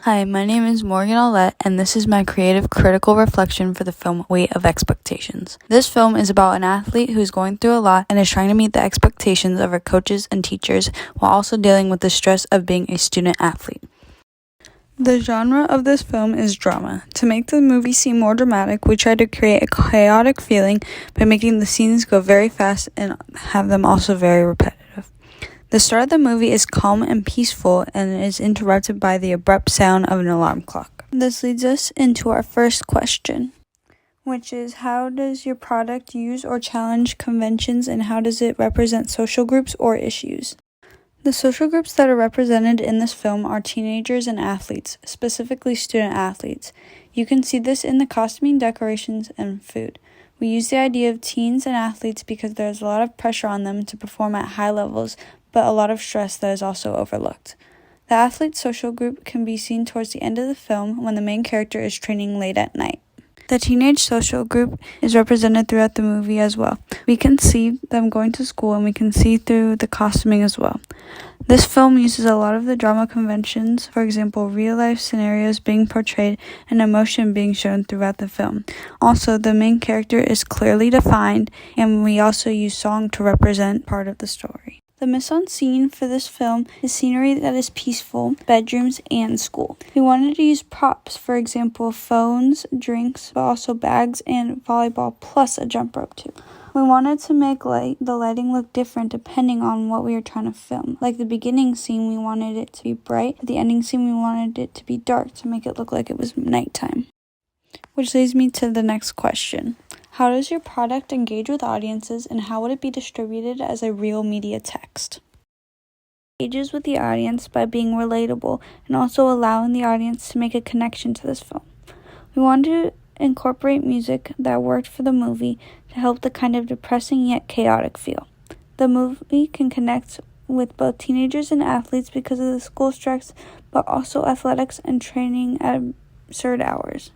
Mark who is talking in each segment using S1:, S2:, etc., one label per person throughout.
S1: Hi, my name is Morgan Aulet, and this is my creative critical reflection for the film Weight of Expectations. This film is about an athlete who's going through a lot and is trying to meet the expectations of her coaches and teachers while also dealing with the stress of being a student athlete. The genre of this film is drama. To make the movie seem more dramatic, we tried to create a chaotic feeling by making the scenes go very fast and have them also very repetitive. The start of the movie is calm and peaceful and is interrupted by the abrupt sound of an alarm clock. This leads us into our first question, which is how does your product use or challenge conventions and how does it represent social groups or issues? The social groups that are represented in this film are teenagers and athletes, specifically student athletes. You can see this in the costuming, decorations, and food. We use the idea of teens and athletes because there's a lot of pressure on them to perform at high levels, but a lot of stress that is also overlooked. The athlete social group can be seen towards the end of the film when the main character is training late at night. The teenage social group is represented throughout the movie as well. We can see them going to school and we can see through the costuming as well. This film uses a lot of the drama conventions, for example, real-life scenarios being portrayed and emotion being shown throughout the film. Also, the main character is clearly defined, and we also use song to represent part of the story. The mise-en-scene for this film is scenery that is peaceful, bedrooms, and school. We wanted to use props, for example, phones, drinks, but also bags and volleyball, plus a jump rope too. We wanted to make the lighting look different depending on what we were trying to film. Like the beginning scene, we wanted it to be bright. At the ending scene, we wanted it to be dark to make it look like it was nighttime. Which leads me to the next question. How does your product engage with audiences and how would it be distributed as a real media text? It engages with the audience by being relatable and also allowing the audience to make a connection to this film. We wanted to incorporate music that worked for the movie to help the kind of depressing yet chaotic feel. The movie can connect with both teenagers and athletes because of the school strikes, but also athletics and training at absurd hours.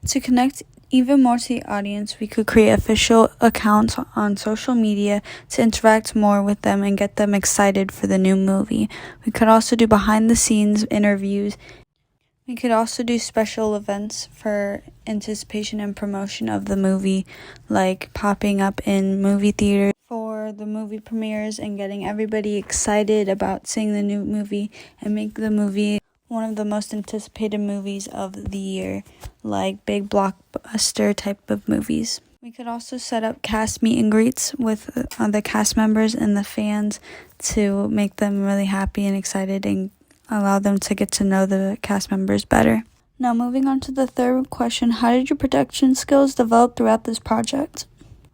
S1: To connect even more to the audience, we could create official accounts on social media to interact more with them and get them excited for the new movie. We could also do behind-the-scenes interviews. We could also do special events for anticipation and promotion of the movie, like popping up in movie theaters for the movie premieres and getting everybody excited about seeing the new movie and make the movie one of the most anticipated movies of the year, like big blockbuster type of movies. We could also set up cast meet and greets with the cast members and the fans to make them really happy and excited and allow them to get to know the cast members better. Now moving on to the third question, how did your production skills develop throughout this project?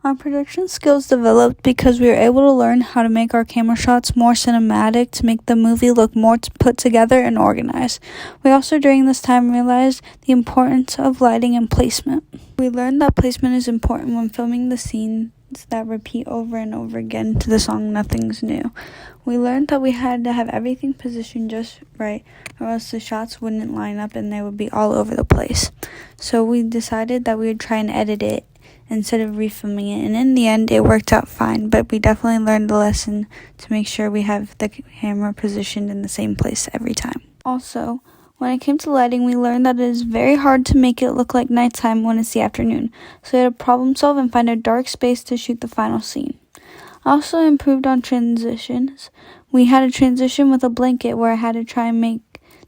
S1: Our production skills developed because we were able to learn how to make our camera shots more cinematic to make the movie look more put together and organized. We also during this time realized the importance of lighting and placement. We learned that placement is important when filming the scenes that repeat over and over again to the song Nothing's New. We learned that we had to have everything positioned just right or else the shots wouldn't line up and they would be all over the place. So we decided that we would try and edit it instead of refilming it, and in the end it worked out fine, but we definitely learned the lesson to make sure we have the camera positioned in the same place every time. Also, when it came to lighting, we learned that it is very hard to make it look like nighttime when it's the afternoon, so we had to problem solve and find a dark space to shoot the final scene. I also improved on transitions. We had a transition with a blanket where I had to try and make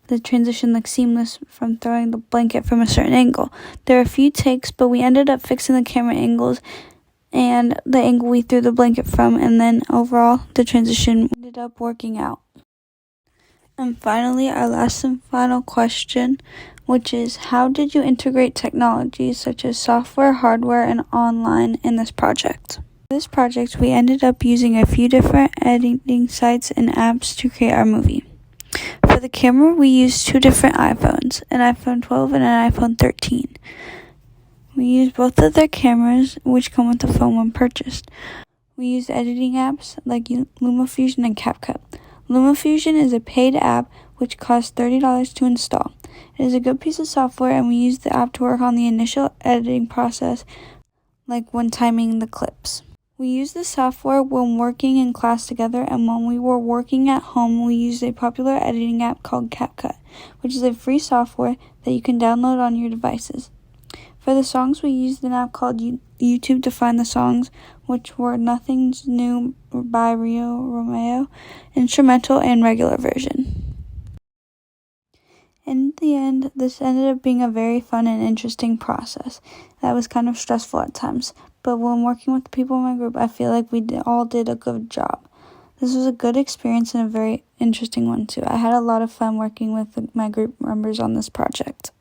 S1: the transition look seamless from throwing the blanket from a certain angle. There are a few takes, but we ended up fixing the camera angles and the angle we threw the blanket from, and then overall the transition ended up working out. And finally, our last and final question, which is how did you integrate technologies such as software, hardware, and online in this project? For this project, we ended up using a few different editing sites and apps to create our movie. For the camera, we used two different iPhones, an iPhone 12 and an iPhone 13. We used both of their cameras, which come with the phone when purchased. We used editing apps like LumaFusion and CapCut. LumaFusion is a paid app which costs $30 to install. It is a good piece of software, and we use the app to work on the initial editing process, like when timing the clips. We used this software when working in class together, and when we were working at home, we used a popular editing app called CapCut, which is a free software that you can download on your devices. For the songs, we used an app called YouTube to find the songs, which were Nothing's New by Rio Romeo, instrumental and regular version. In the end, this ended up being a very fun and interesting process that was kind of stressful at times, but when working with the people in my group, I feel like we all did a good job. This was a good experience and a very interesting one too. I had a lot of fun working with my group members on this project.